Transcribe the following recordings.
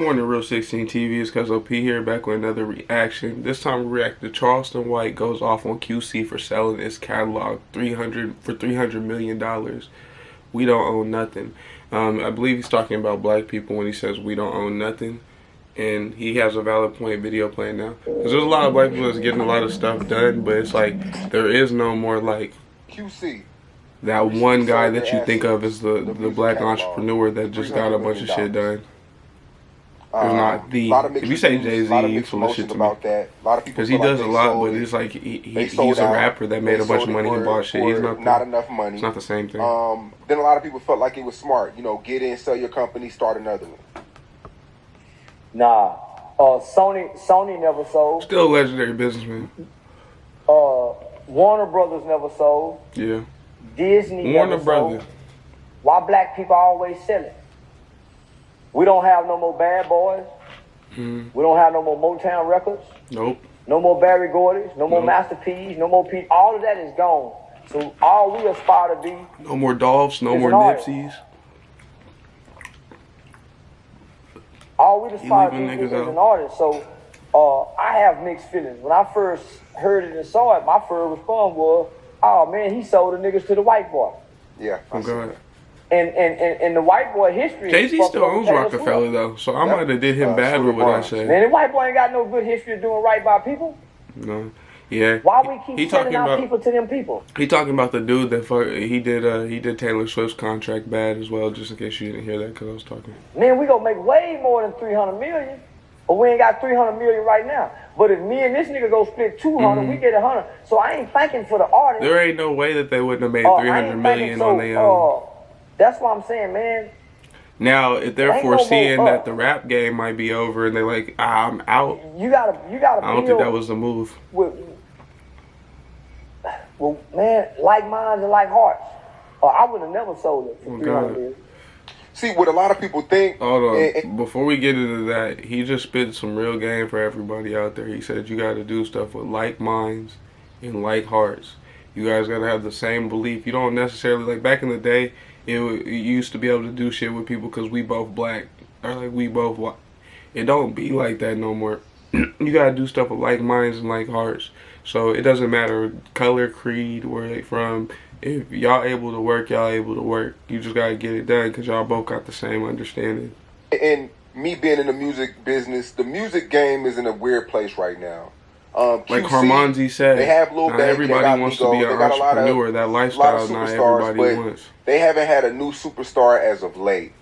morning, Real 16 TV. It's Cuz OP here, back with another reaction. This time we react to Charleston White goes off on QC for selling his catalog $300 million. We don't own nothing. I believe he's talking about black people when he says we don't own nothing. And he has a valid point video playing now. Because there's a lot of black people that's getting a lot of stuff done, but it's like there is no more like QC. That one guy that you think of as the black entrepreneur that just got a bunch of shit done. There's not the. If you say Jay-Z, you full of shit to me. Because he does a lot, but it's like he's a rapper that made a bunch of money and bought shit. He's not enough money. It's not the same thing. Then a lot of people felt like it was smart. You know, get in, sell your company, start another one. Nah. Sony never sold. Still a legendary businessman. Warner Brothers never sold. Yeah. Disney Warner never Brothers. sold. Why black people always selling? We don't have no more Bad Boys. We don't have no more Motown records. Nope. No more Barry Gordy's. No more Master P's. No more P. All of that is gone. So all we aspire to be. No more Dolphs. No more Nipseys. All we aspire to be is an artist. So I have mixed feelings. When I first heard it and saw it, my first response was, "Oh man, he sold the niggas to the white boy." Yeah. Oh God. And the white boy history. Jay-Z still owns Rockefeller though, so I might have did him bad with what I said. Man, the white boy ain't got no good history of doing right by people. No. Yeah. Why we keep sending out people to them people? He talking about the dude that he did Taylor Swift's contract bad as well, just in case you didn't hear that because I was talking. Man, we gonna make way more than 300 million, but we ain't got 300 million right now. But if me and this nigga go split 200, we get 100. So I ain't thinking for the artist. There ain't no way that they wouldn't have made 300 million on their own. That's what I'm saying, man. Now, if they're foreseeing that the rap game might be over and they're like, I'm out. You gotta. I don't think that was the move. Well, man, like minds and like hearts. I would have never sold it for 300 million. See, what a lot of people think. Hold on. Before we get into that, he just spit some real game for everybody out there. He said you got to do stuff with like minds and like hearts. You guys got to have the same belief. You don't necessarily, like back in the day, you used to be able to do shit with people because we both black. Or like we both white. It don't be like that no more. You got to do stuff with like minds and like hearts. So it doesn't matter color, creed, where they from. If y'all able to work, y'all able to work. You just got to get it done because y'all both got the same understanding. And me being in the music business, the music game is in a weird place right now. Like Harmonzi said, they have little baby, everybody wants to be an entrepreneur. That lifestyle not everybody wants. They haven't had a new superstar as of late.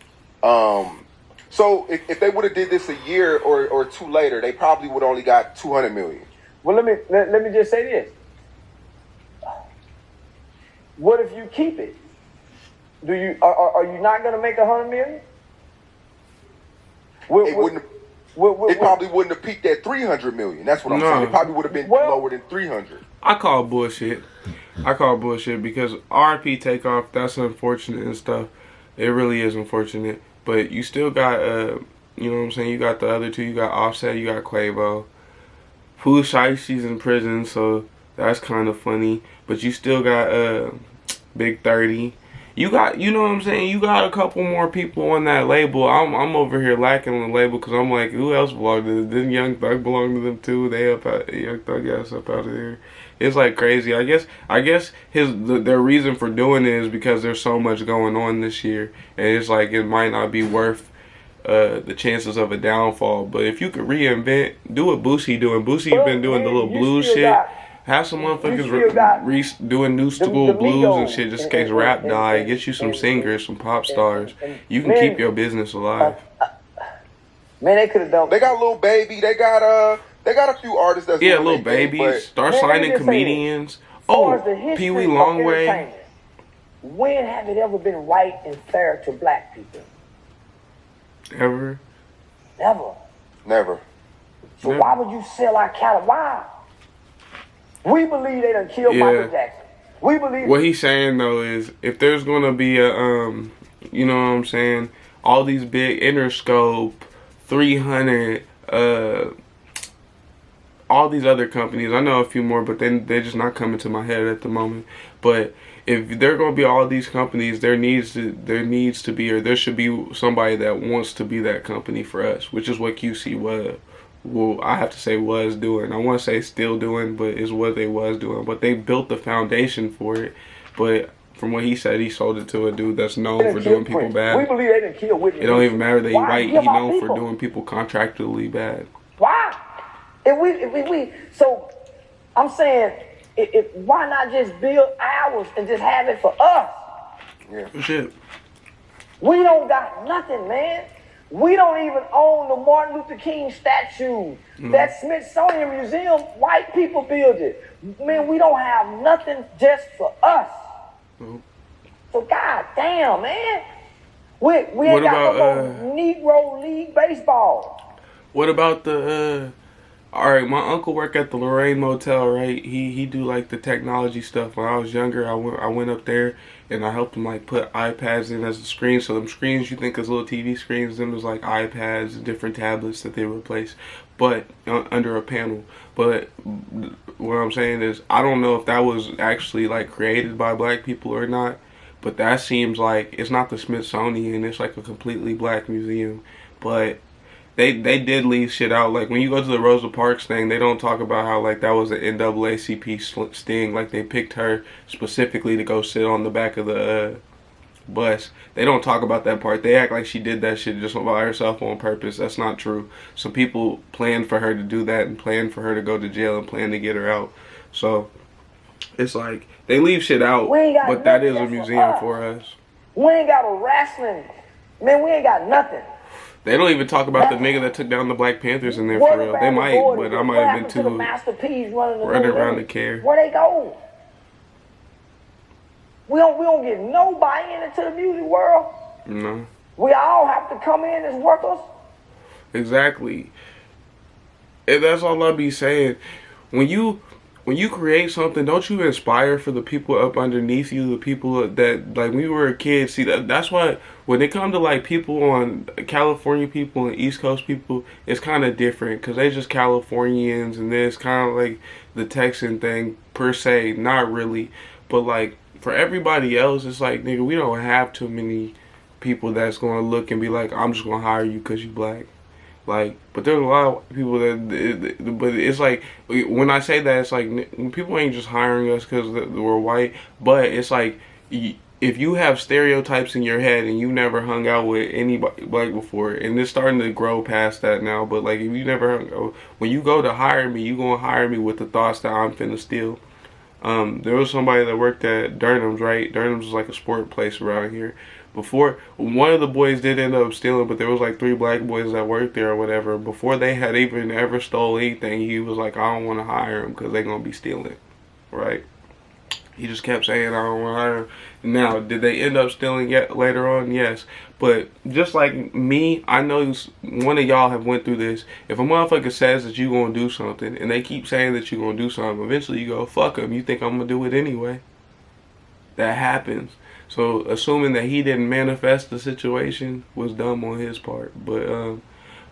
So if they would have did this a year or two later, they probably would only got 200 million. Well, let me just say this. What if you keep it? Are you not going to make 100 million? It probably wouldn't have peaked at 300 million. That's what I'm saying. It probably would have been lower than 300. I call bullshit. Because R.I.P. Takeoff, that's unfortunate and stuff. It really is unfortunate. But you still got, you know what I'm saying? You got the other two. You got Offset. You got Quavo. Pooh Shicey's in prison, so that's kind of funny. But you still got Big 30. You got, you know what I'm saying? You got a couple more people on that label. I'm over here lacking on the label because I'm like, who else belonged to this? Didn't Young Thug belong to them too? They Young Thug ass up out of there. It's like crazy. I guess their reason for doing it is because there's so much going on this year, and it's like it might not be worth the chances of a downfall. But if you could reinvent, do what Boosie doing. Boosie been doing the little blues shit. Have some motherfuckers doing new school blues and shit just in case rap die. Get you some singers, some pop stars. You can keep your business alive. Man, they could have done. They got Lil Baby. They got a few artists that's Lil Baby. Start signing comedians. Oh, Pee Wee Longway. When have it ever been right and fair to black people? Ever? Never. So why would you sell our cattle? Why? We believe they done killed Michael Jackson. We believe. What he's saying though is, if there's gonna be a you know what I'm saying, all these big Interscope, 300, all these other companies, I know a few more, but they're just not coming to my head at the moment. But if there are going to be all these companies, there should be somebody that wants to be that company for us, which is what QC was. Well, I have to say was doing. I want to say still doing, but is what they was doing. But they built the foundation for it. But from what he said, he sold it to a dude that's known for doing people bad. We believe they didn't kill Whitney. It don't even matter that he white. He known people for doing people contractually bad. Why? So I'm saying, why not just build ours and just have it for us? Yeah. Shit. We don't got nothing, man. We don't even own the Martin Luther King statue. That Smithsonian Museum, white people build it. Man, we don't have nothing just for us. So god damn, man. We ain't got no Negro League baseball. What about the alright, my uncle worked at the Lorraine Motel, right? He do like the technology stuff. When I was younger, I went up there and I helped him like put iPads in as a screen. So them screens you think as little TV screens, them was like iPads and different tablets that they replaced, but under a panel. But what I'm saying is, I don't know if that was actually like created by black people or not. But that seems like it's not the Smithsonian. It's like a completely black museum. But they did leave shit out. Like when you go to the Rosa Parks thing, they don't talk about how like that was an NAACP sting. Like they picked her specifically to go sit on the back of the bus. They don't talk about that part. They act like she did that shit just by herself on purpose. That's not true. Some people planned for her to do that and planned for her to go to jail and planned to get her out. So it's like they leave shit out, but that is a museum for us. We ain't got a wrestling. Man, we ain't got nothing. They don't even talk about the nigga that took down the Black Panthers in there for real. They might, but I might have been too running around to care. Where they go? We don't get nobody into the music world. No. We all have to come in as workers. Exactly. And that's all I be saying. When you create something, don't you inspire for the people up underneath you, the people that, like, when we were a kid, see, that's why, when it comes to, like, people on, California people and East Coast people, it's kind of different, because they just Californians, and it's kind of like the Texan thing, per se, not really, but, like, for everybody else, it's like, nigga, we don't have too many people that's going to look and be like, I'm just going to hire you because you black. Like, but there's a lot of people but it's like, when I say that, it's like, people ain't just hiring us because we're white, but it's like, if you have stereotypes in your head and you never hung out with anybody black before, and it's starting to grow past that now, but like, if you never when you go to hire me, you gonna hire me with the thoughts that I'm finna steal. There was somebody that worked at Durham's, right? Durham's is like a sport place around here. Before, one of the boys did end up stealing, but there was like 3 black boys that worked there or whatever. Before they had even ever stole anything, he was like, I don't want to hire them because they're going to be stealing, right? He just kept saying, I don't want to hire them. Now, did they end up stealing yet later on? Yes. But just like me, I know one of y'all have went through this. If a motherfucker says that you going to do something, and they keep saying that you're going to do something, eventually you go, fuck them. You think I'm going to do it anyway? That happens. So assuming that he didn't manifest the situation was dumb on his part. But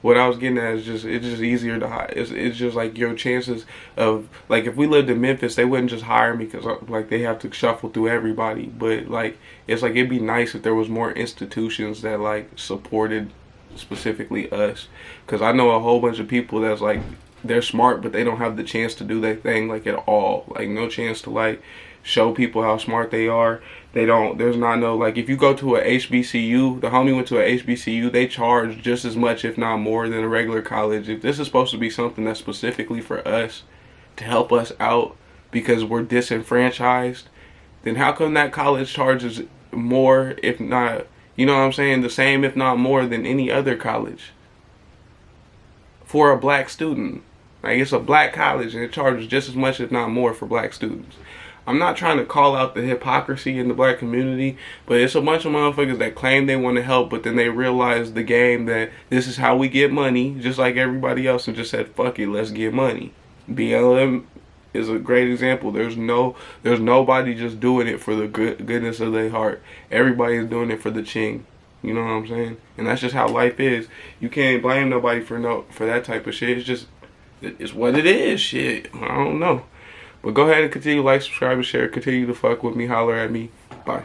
what I was getting at is it's just easier to hire. It's just like your chances of, like, if we lived in Memphis, they wouldn't just hire me because like they have to shuffle through everybody. But like, it's like, it'd be nice if there was more institutions that like supported specifically us, because I know a whole bunch of people that's like, they're smart but they don't have the chance to do their thing like at all. Like, no chance to like show people how smart they are. They don't, there's not no, like, if you go to a HBCU, the homie went to a HBCU, they charge just as much, if not more, than a regular college. If this is supposed to be something that's specifically for us, to help us out because we're disenfranchised, then how come that college charges more, if not, you know what I'm saying, the same, if not more, than any other college for a black student? Like, it's a black college and it charges just as much, if not more, for black students. I'm not trying to call out the hypocrisy in the black community, but it's a bunch of motherfuckers that claim they want to help, but then they realize the game that this is how we get money, just like everybody else, and just said, fuck it, let's get money. BLM is a great example. There's nobody just doing it for the goodness of their heart. Everybody is doing it for the ching. You know what I'm saying? And that's just how life is. You can't blame nobody for that type of shit. It's just it's what it is. Shit, I don't know. But go ahead and continue to like, subscribe, and share. Continue to fuck with me. Holler at me. Bye.